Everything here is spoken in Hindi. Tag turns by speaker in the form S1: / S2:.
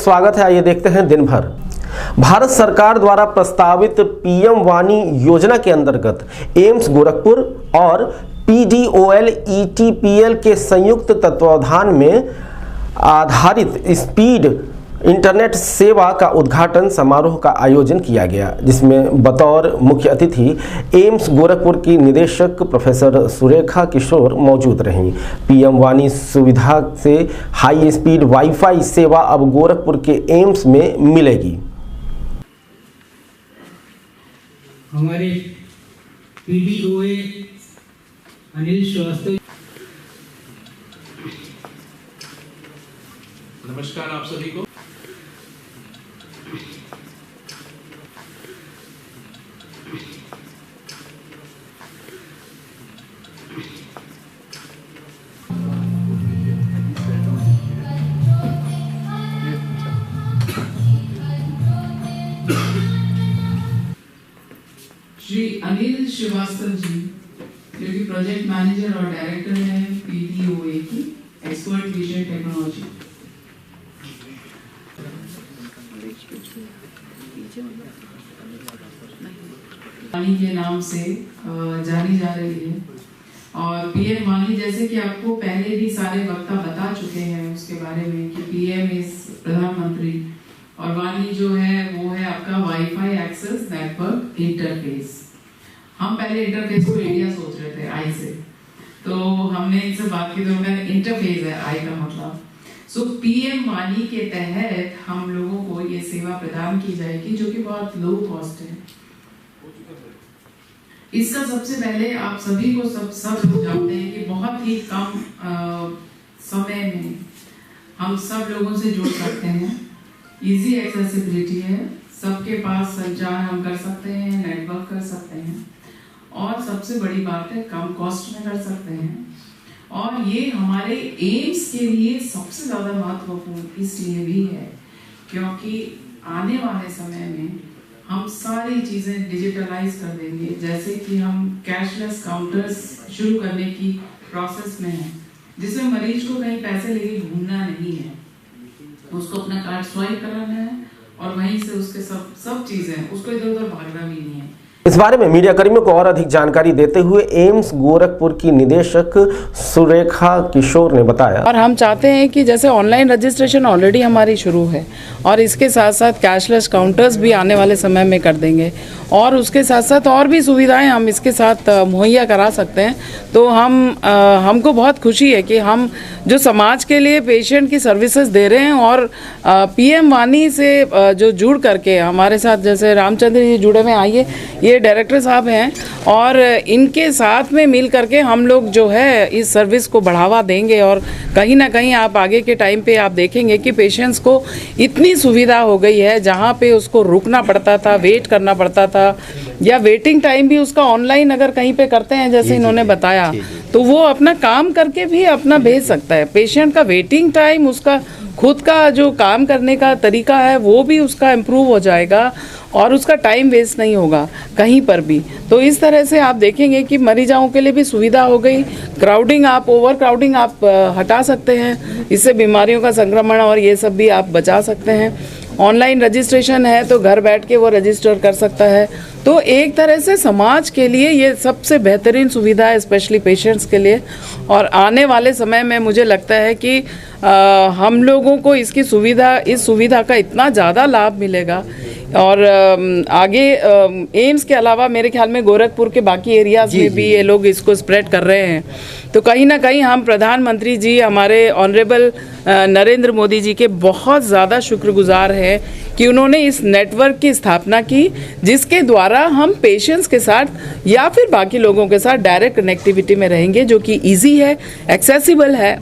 S1: स्वागत है। आइए देखते हैं दिन भर। भारत सरकार द्वारा प्रस्तावित पीएम वानी योजना के अंतर्गत एम्स गोरखपुर और पीडीओएल ईटीपीएल के संयुक्त तत्वावधान में आधारित स्पीड इंटरनेट सेवा का उद्घाटन समारोह का आयोजन किया गया, जिसमें बतौर मुख्य अतिथि एम्स गोरखपुर की निदेशक प्रोफेसर सुरेखा किशोर मौजूद रहीं। पीएम वानी सुविधा से हाई स्पीड वाईफाई सेवा अब गोरखपुर के एम्स में मिलेगी।
S2: हमारे पीडीओए अनिल श्रीवास्तव।
S3: नमस्कार आप सभी को।
S2: श्री अनिल श्रीवास्तव जी, जो कि प्रोजेक्ट मैनेजर और डायरेक्टर हैं पीडीओए की एक्सपर्ट विजन टेक्नोलॉजी। वानी के नाम से जानी जा रही है और पीएम वानी, जैसे कि आपको पहले भी सारे वक्ता बता चुके हैं उसके बारे में कि पीएम इज प्रधानमंत्री और वानी जो है वो है आपका वाईफाई एक्सेस नेटवर्क इंटरफेस। हम पहले इंटरफेस को एरिया सोच रहे थे आई से, तो हमने इनसे बात की तो उन्होंने इंटरफेस है आई का मतलब। सो पीएम वानी के तहत हम लोगों को ये सेवा प्रदान की जाएगी जो कि बहुत लो कॉस्ट है। इसका सबसे पहले आप सभी को सब लोग जानते हैं कि बहुत ही कम समय में हम सब लोगों से जुड़ सकते हैं। इजी एक्सेसिबिलिटी है, सबके पास संचार हम कर सकते हैं, नेटवर्क कर सकते हैं और सबसे बड़ी बात है कम कॉस्ट में कर सकते हैं। और ये हमारे एम्स के लिए सबसे ज्यादा महत्वपूर्ण इसलिए भी है क्योंकि आने वाले समय में हम सारी चीजें डिजिटलाइज कर देंगे। जैसे कि हम कैशलेस काउंटर्स शुरू करने की प्रोसेस में हैं, जिसमें मरीज को कहीं पैसे लेके घूमना नहीं है, उसको अपना कार्ड स्वाइप कराना है और वहीं से उसके सब चीजें, उसको इधर उधर भागना भी नहीं है।
S1: इस बारे में मीडिया कर्मियों को और अधिक जानकारी देते हुए एम्स गोरखपुर की निदेशक सुरेखा किशोर ने बताया।
S4: और हम चाहते हैं कि जैसे ऑनलाइन रजिस्ट्रेशन ऑलरेडी हमारी शुरू है और इसके साथ साथ कैशलेस काउंटर्स भी आने वाले समय में कर देंगे और उसके साथ साथ और भी सुविधाएं हम इसके साथ मुहैया करा सकते हैं। तो हमको बहुत खुशी है कि हम जो समाज के लिए पेशेंट की सर्विसेज दे रहे हैं और पीएम वानी से जो जुड़ करके हमारे साथ जैसे रामचंद्र जी जुड़े हुए, आइए ये डायरेक्टर साहब हैं और इनके साथ में मिल करके हम लोग जो है इस सर्विस को बढ़ावा देंगे और कहीं ना कहीं आप आगे के टाइम पे आप देखेंगे कि पेशेंट्स को इतनी सुविधा हो गई है, जहाँ पे उसको रुकना पड़ता था, वेट करना पड़ता था या वेटिंग टाइम भी उसका ऑनलाइन अगर कहीं पे करते हैं जैसे इन्होंने बताया, तो वो अपना काम करके भी अपना भेज सकता है। पेशेंट का वेटिंग टाइम, उसका खुद का जो काम करने का तरीका है वो भी उसका इम्प्रूव हो जाएगा और उसका टाइम वेस्ट नहीं होगा कहीं पर भी। तो इस तरह से आप देखेंगे कि मरीजों के लिए भी सुविधा हो गई। क्राउडिंग आप, ओवर क्राउडिंग आप हटा सकते हैं, इससे बीमारियों का संक्रमण और ये सब भी आप बचा सकते हैं। ऑनलाइन रजिस्ट्रेशन है तो घर बैठ के वो रजिस्टर कर सकता है। तो एक तरह से समाज के लिए ये सबसे बेहतरीन सुविधा है, स्पेशली पेशेंट्स के लिए। और आने वाले समय में मुझे लगता है कि हम लोगों को इस सुविधा का इतना ज़्यादा लाभ मिलेगा और आगे एम्स के अलावा मेरे ख्याल में गोरखपुर के बाकी एरियाज में भी ये लोग इसको स्प्रेड कर रहे हैं। तो कहीं ना कहीं हम प्रधानमंत्री जी, हमारे ऑनरेबल नरेंद्र मोदी जी के बहुत ज़्यादा शुक्रगुजार हैं कि उन्होंने इस नेटवर्क की स्थापना की, जिसके द्वारा हम पेशेंट्स के साथ या फिर बाकी लोगों के साथ डायरेक्ट कनेक्टिविटी में रहेंगे, जो कि ईजी है, एक्सेसिबल है।